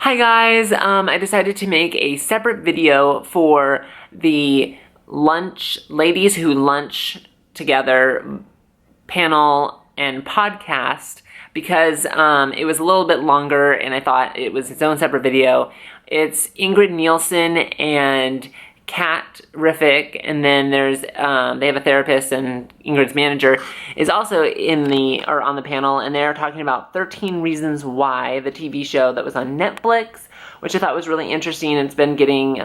Hi guys, I decided to make a separate video for the ladies who lunch together panel and podcast because it was a little bit longer and I thought it was its own separate video. It's Ingrid Nilsen and Catrific, and then there's they have a therapist, and Ingrid's manager is also on the panel, and they're talking about 13 Reasons Why, the TV show that was on Netflix, which I thought was really interesting. It's been getting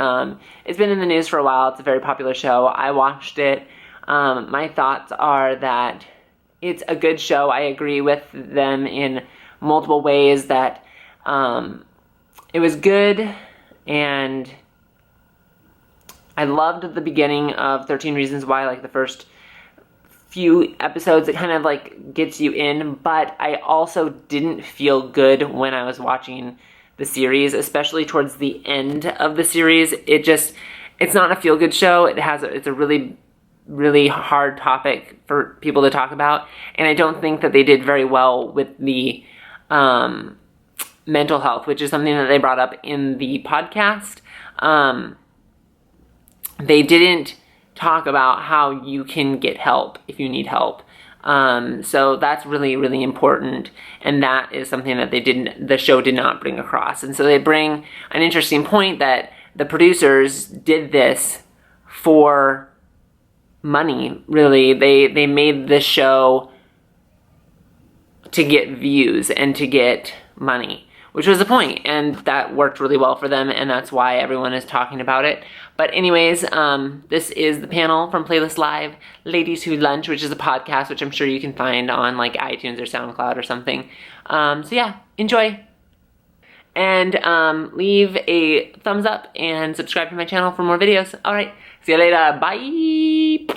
it's been in the news for a while. It's a very popular show. I watched it. My thoughts are that it's a good show. I agree with them in multiple ways that it was good, and I loved the beginning of 13 Reasons Why, like the first few episodes. It kind of like gets you in, but I also didn't feel good when I was watching the series, especially towards the end of the series. It's not a feel-good show. It's a really, really hard topic for people to talk about, and I don't think that they did very well with the mental health, which is something that they brought up in the podcast. They didn't talk about how you can get help if you need help. So that's really, really important, and that is something that the show did not bring across. And so they bring an interesting point that the producers did this for money, really. They made this show to get views and to get money, which was the point, and that worked really well for them, and that's why everyone is talking about it. But anyways, this is the panel from Playlist Live, Ladies Who Lunch, which is a podcast, which I'm sure you can find on like iTunes or SoundCloud or something. So yeah, enjoy. And leave a thumbs up and subscribe to my channel for more videos. All right, see you later, bye. We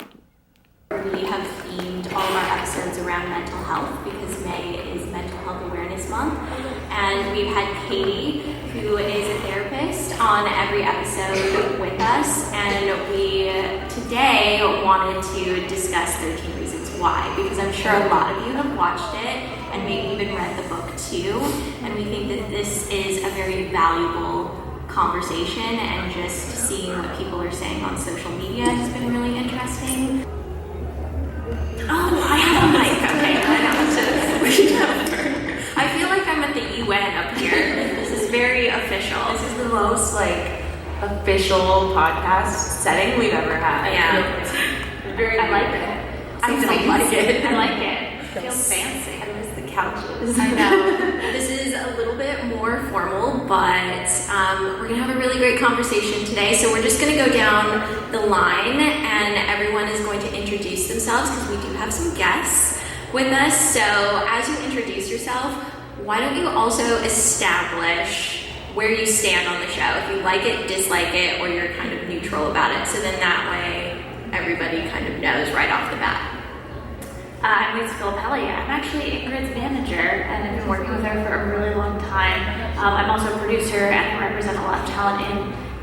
have themed all of our episodes around mental health because May is Mental Health Awareness Month. And we've had Katie, who is a therapist, on every episode with us. And we today wanted to discuss 13 Reasons Why, because I'm sure a lot of you have watched it and maybe even read the book too. And we think that this is a very valuable conversation, and just seeing what people are saying on social media has been really interesting. Oh, I have a mic. Okay, I don't have to reach over. I feel like I'm at the UN up here. This is very official. This is the most official podcast setting we've ever had. Yeah. Very I like it. I don't like it. I like it. It feels fancy. I miss the couches. I know. This is a little bit more formal, but we're gonna have a really great conversation today. So we're just gonna go down the line, and everyone is going to introduce themselves because we do have some guests with us. So as you introduce yourself, why don't you also establish where you stand on the show, if you like it, dislike it, or you're kind of neutral about it, so then that way everybody kind of knows right off the bat. I'm Lisa Filippelli. I'm actually Ingrid's manager, and I've been working with her for a really long time. I'm also a producer, and I represent a lot of talent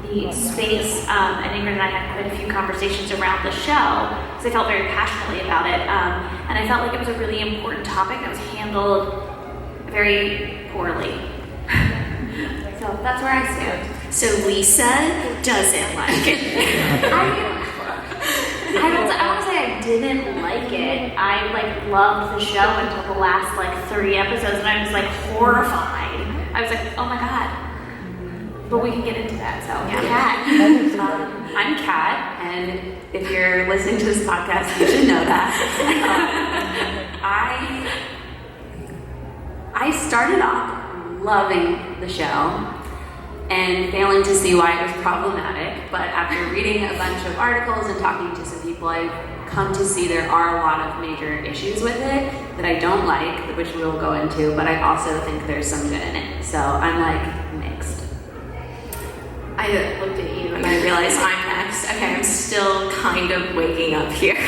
in the space, and Ingrid and I had quite a few conversations around the show, because I felt very passionately about it, and I felt like it was a really important topic that was handled very poorly. So that's where I stand. So Lisa doesn't like it. I want to say I didn't like it. I loved the show until the last 3 episodes, and I was horrified. I was like, oh my god. But we can get into that. So yeah. Kat. I'm Kat, and if you're listening to this podcast, you should know that. I started off loving the show and failing to see why it was problematic, but after reading a bunch of articles and talking to some people, I've come to see there are a lot of major issues with it that I don't like, which we will go into, but I also think there's some good in it. So I'm mixed. I looked at you and I realized I'm next. Okay, I'm still kind of waking up here.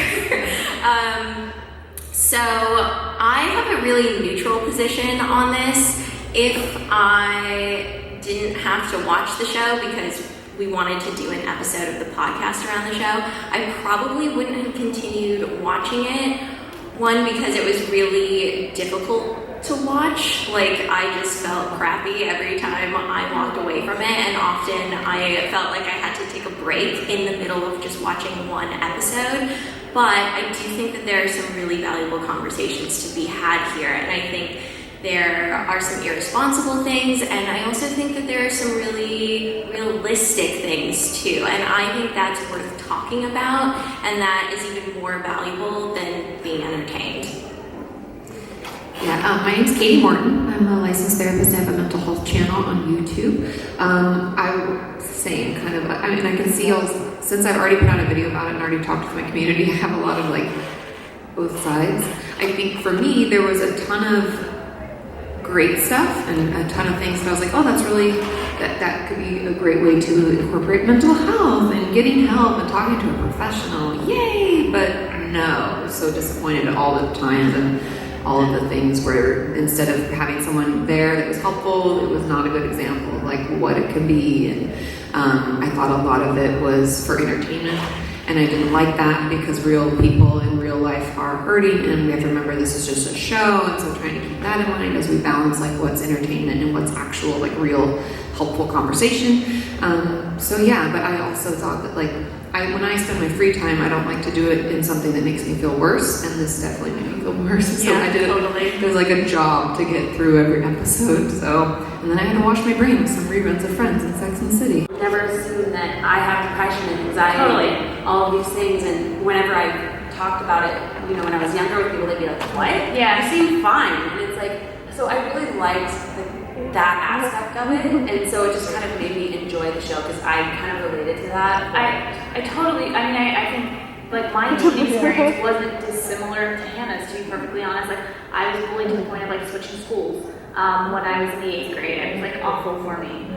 So I have a really neutral position on this. If I didn't have to watch the show because we wanted to do an episode of the podcast around the show, I probably wouldn't have continued watching it. One, because it was really difficult To watch, like, I just felt crappy every time I walked away from it, and often I felt like I had to take a break in the middle of just watching one episode. But I do think that there are some really valuable conversations to be had here, and I think there are some irresponsible things, and I also think that there are some really realistic things too, and I think that's worth talking about, and that is even more valuable than being entertained. Yeah, my name's Katie Morton. I'm a licensed therapist. I have a mental health channel on YouTube. I was saying kind of, I mean, I can see since I've already put out a video about it and already talked to my community, I have a lot of like both sides. I think for me, there was a ton of great stuff and a ton of things that I was like, oh, that's really, that could be a great way to incorporate mental health and getting help and talking to a professional. Yay! But no, I was so disappointed all the times and all of the things where instead of having someone there that was helpful, it was not a good example of like what it could be. And I thought a lot of it was for entertainment, and I didn't like that because real people in real life are hurting, and we have to remember this is just a show, and so trying to keep that in mind as we balance like what's entertainment and what's actual like real helpful conversation. So yeah, but I also thought that like when I spend my free time, I don't like to do it in something that makes me feel worse, and this definitely made me feel worse. So Yeah, I did totally. it was like a job to get through every episode. So, and then I had to wash my brain with some reruns of Friends and Sex and the City. Never assume that I have depression and anxiety, Totally. all of these things, and whenever I talked about it, you know, when I was younger with people, they'd be like, what? Yeah. You seem fine. And it's like, so I really liked that aspect of it, and so it just kind of made me enjoy the show because I kind of related to that. I totally, I mean, I think, like, my teen experience wasn't dissimilar to Hannah's, to be perfectly honest. Like, I was bullied to the point of, like, switching schools when I was in the 8th grade. It was, like, awful for me.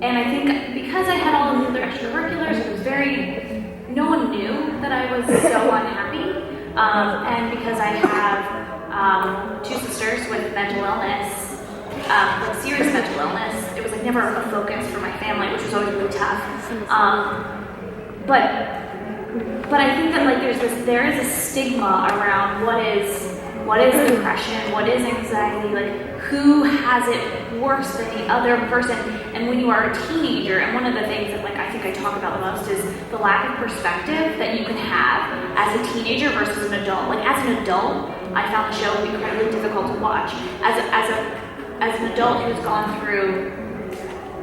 And I think because I had all of the other extracurriculars, it was no one knew that I was so unhappy. And because I have 2 sisters with mental illness, like serious mental illness, it was like never a focus for my family, which was always really tough. But I think that like there is a stigma around what is depression, what is anxiety, like who has it worse than the other person. And when you are a teenager, and one of the things that like I think I talk about the most is the lack of perspective that you can have as a teenager versus an adult. Like as an adult, I found the show incredibly difficult to watch. As an adult who's gone through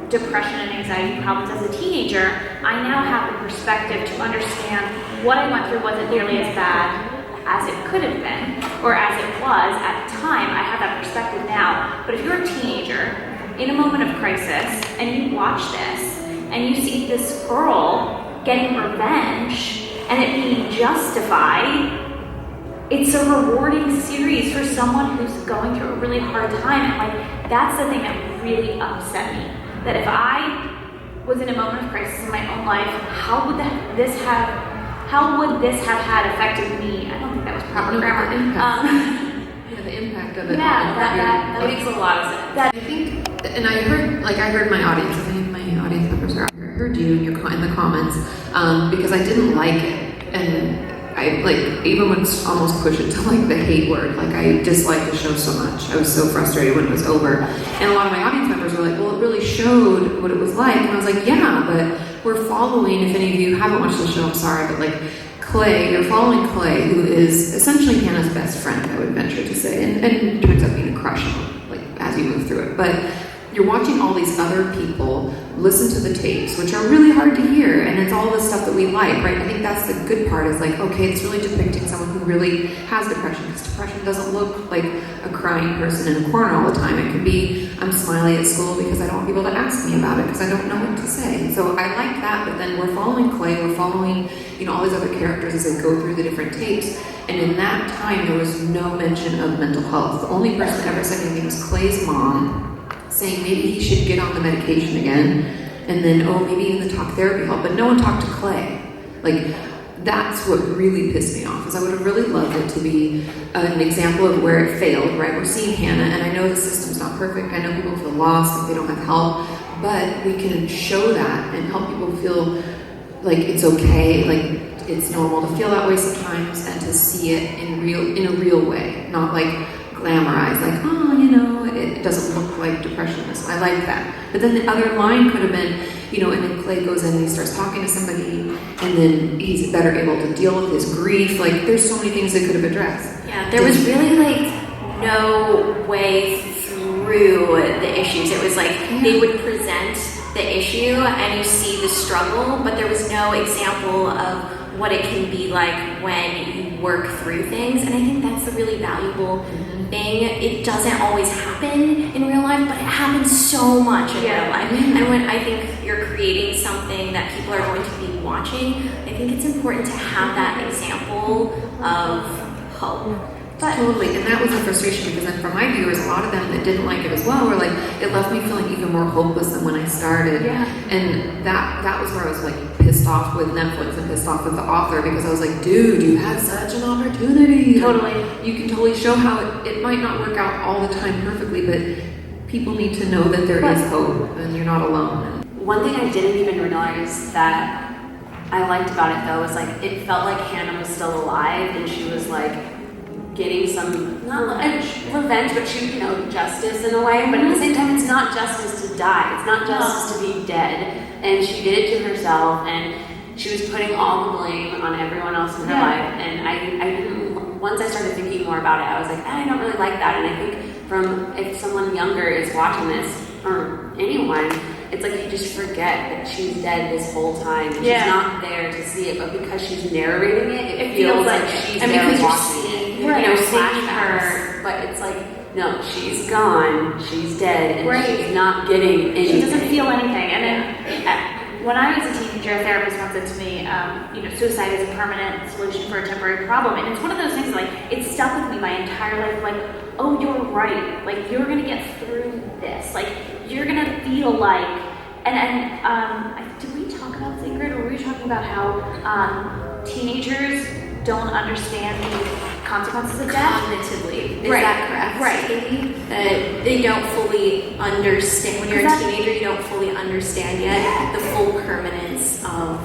depression and anxiety problems as a teenager, I now have the perspective to understand what I went through wasn't nearly as bad as it could have been, or as it was at the time. I have that perspective now. But if you're a teenager in a moment of crisis and you watch this and you see this girl getting revenge and it being justified, it's a rewarding series for someone who's going through a really hard time. And like that's the thing that really upset me. That if I was in a moment of crisis in my own life, how would this have had affected me? I don't think that was proper grammar. The impact of it. Yeah, that makes a lot of sense. I think, and I heard my audience. I think my audience members are out here. I heard you in the comments because I didn't like it, and I like even would almost push it to like the hate word. Like I disliked the show so much. I was so frustrated when it was over, and a lot of my audience members were like, "Well, it really showed what it was like," and I was like, "Yeah, but we're following." If any of you haven't watched the show, I'm sorry, but like. Clay, you're following Clay, who is essentially Hannah's best friend, I would venture to say, and turns out being a crush on, like, as you move through it. But you're watching all these other people listen to the tapes, which are really hard to hear, and it's all the stuff that we like, right? I think that's the good part, is like, okay, it's really depicting someone who really has depression, because depression doesn't look like a crying person in a corner all the time. It could be, I'm smiling at school because I don't want people to ask me about it, because I don't know what to say. So I like that, but then we're following Clay, we're following, all these other characters as they go through the different tapes, and in that time, there was no mention of mental health. The only person that ever said anything was Clay's mom, saying maybe he should get on the medication again, and then, maybe even the talk therapy help, but no one talked to Clay. Like, that's what really pissed me off, is I would have really loved it to be an example of where it failed, right? We're seeing Hannah, and I know the system's not perfect, I know people feel lost, like they don't have help, but we can show that and help people feel like it's okay, like it's normal to feel that way sometimes, and to see it in a real way, not like glamorized, like, oh, you know, it doesn't look like depression is. I like that. But then the other line could have been, you know, and then Clay goes in and he starts talking to somebody, and then he's better able to deal with his grief. Like, there's so many things they could have addressed. Yeah, there was really like no way through the issues. It was like they would present the issue and you see the struggle, but there was no example of what it can be like when you work through things. And I think that's the really valuable thing. It doesn't always happen in real life, but it happens so much in real life. And when I think you're creating something that people are going to be watching, I think it's important to have that example of hope. But totally, and that was a frustration because then for my viewers, a lot of them that didn't like it as well were like, it left me feeling even more hopeless than when I started. Yeah. And that was where I was like pissed off with Netflix and pissed off with the author, because I was like, dude, you had such an opportunity. Totally. You can totally show how it might not work out all the time perfectly, but people need to know that there is hope and you're not alone. One thing I didn't even realize that I liked about it though was like it felt like Hannah was still alive and she was like getting some, not revenge, but she, you know, justice in a way, but at the same time it's not justice to die, it's not justice to be dead, and she did it to herself, and she was putting all the blame on everyone else in her life, and I didn't, once I started thinking more about it, I was like, I don't really like that, and I think from, if someone younger is watching this, or anyone, it's like you just forget that she's dead this whole time, and she's not there to see it, but because she's narrating it, it feels like she's there watching it. Right. You know, seeing her, but it's like, no, she's gone, she's dead, and she's not getting anything. She doesn't feel anything. And then when I was a teenager, a therapist once said to me, you know, suicide is a permanent solution for a temporary problem. And it's one of those things, like, it stuck with me my entire life, like, oh, you're right. Like, you're going to get through this. Like, you're going to feel like, did we talk about this, Ingrid, or were we talking about how teenagers don't understand the consequences of death? Cognitively, is that correct? Right. That they don't fully understand, when you're a teenager, you don't fully understand yet the full permanence of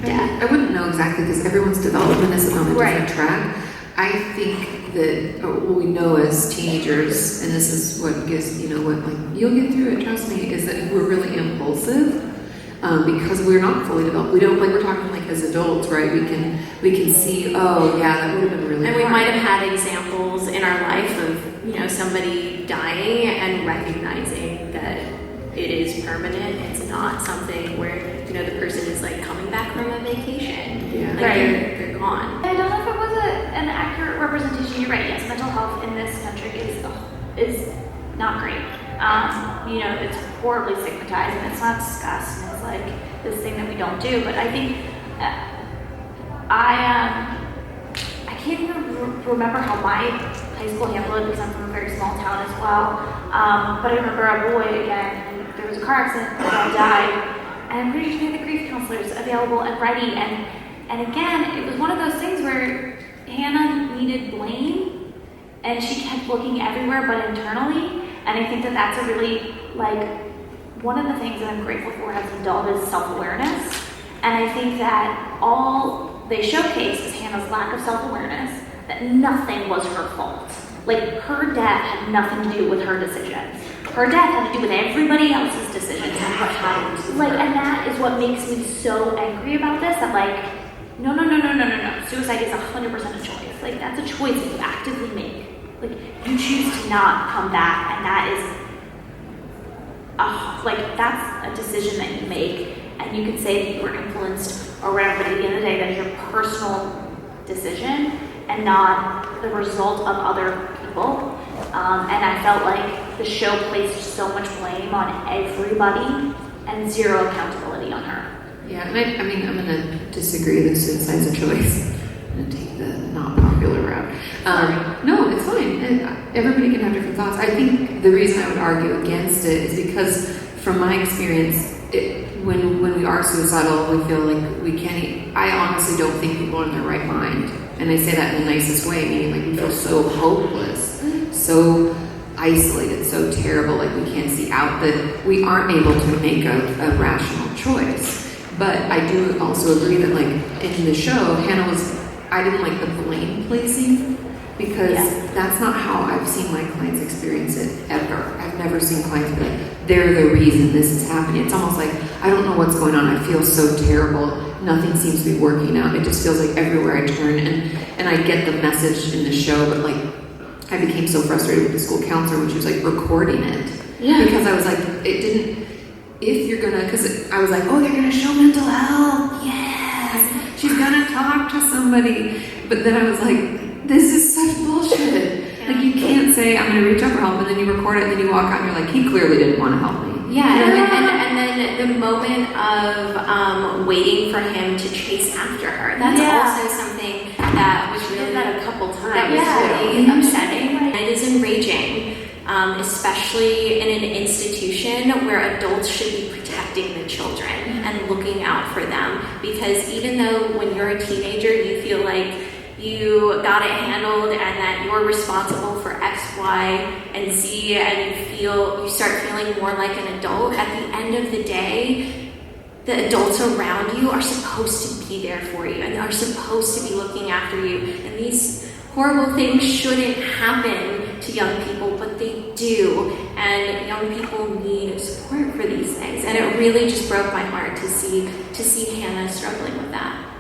death. I wouldn't know exactly because everyone's development is on a different track. I think that what we know as teenagers, and this is what gives, you know, what, like, you'll get through it, trust me, is that we're really impulsive. Because we're not fully developed. We don't, like, we're talking like as adults, right? We can see, oh yeah, that would have been really And hard. we might have had examples in our life of, you know, somebody dying and recognizing that it is permanent. It's not something where, you know, the person is like coming back from a vacation. Yeah. Like they're gone. I don't know if it was an accurate representation. You're right. Yes, mental health in this country is not great. You know, it's horribly stigmatized and it's not discussed, and it's like this thing that we don't do. But I think I can't even remember how my high school handled it because I'm from a very small town as well. But I remember a boy again, and there was a car accident, the guy died, and I'm pretty sure they had the grief counselors available and ready. And again, it was one of those things where Hannah needed blame, and she kept looking everywhere but internally. And I think that that's a really, like, one of the things that I'm grateful for as an adult is self-awareness. And I think that all they showcase is Hannah's lack of self-awareness, that nothing was her fault. Like, her death had nothing to do with her decisions. Her death had to do with everybody else's decisions and what happened to her. Like, and that is what makes me so angry about this, that like, no. Suicide is 100% a choice. Like, that's a choice that you actively make. Like, you choose to not come back, and that is, that's a decision that you make, and you can say that you were influenced or whatever, but at the end of the day, that is your personal decision and not the result of other people. And I felt like the show placed so much blame on everybody and zero accountability on her. Yeah, and I mean, I'm going to disagree that suicide's a choice. I'm going to take the not popular route. No, it's fine. Everybody can have different thoughts. I think the reason I would argue against it is because, from my experience, when we are suicidal, we feel like we can't. I honestly don't think people are in their right mind, and I say that in the nicest way, meaning like we feel so hopeless, so isolated, so terrible, like we can't see out, that we aren't able to make a rational choice. But I do also agree that, like, in the show, Hannah was, I didn't like the blame placing. because that's not how I've seen my clients experience it ever. I've never seen clients be like, they're the reason this is happening. It's almost like, I don't know what's going on. I feel so terrible. Nothing seems to be working out. It just feels like everywhere I turn, and I get the message in the show, but like, I became so frustrated with the school counselor when she was like recording it. Yeah. Because I was like, it didn't, if you're gonna, because I was like, oh, they're gonna show mental health. Yes. She's gonna talk to somebody. But then I was like, this is such bullshit. Like, you can't say, I'm gonna reach out for help, and then you record it, and then you walk out, and you're like, he clearly didn't want to help me. Yeah, and then the moment of waiting for him to chase after her, that's also something that was really, that a couple times. that was really upsetting. And it is enraging, especially in an institution where adults should be protecting the children and looking out for them. Because even though when you're a teenager, you feel like you got it handled and that you're responsible for X, Y, and Z, and you start feeling more like an adult, at the end of the day, the adults around you are supposed to be there for you and are supposed to be looking after you. And these horrible things shouldn't happen to young people, but they do. And young people need support for these things. And it really just broke my heart to see Hannah struggling with that.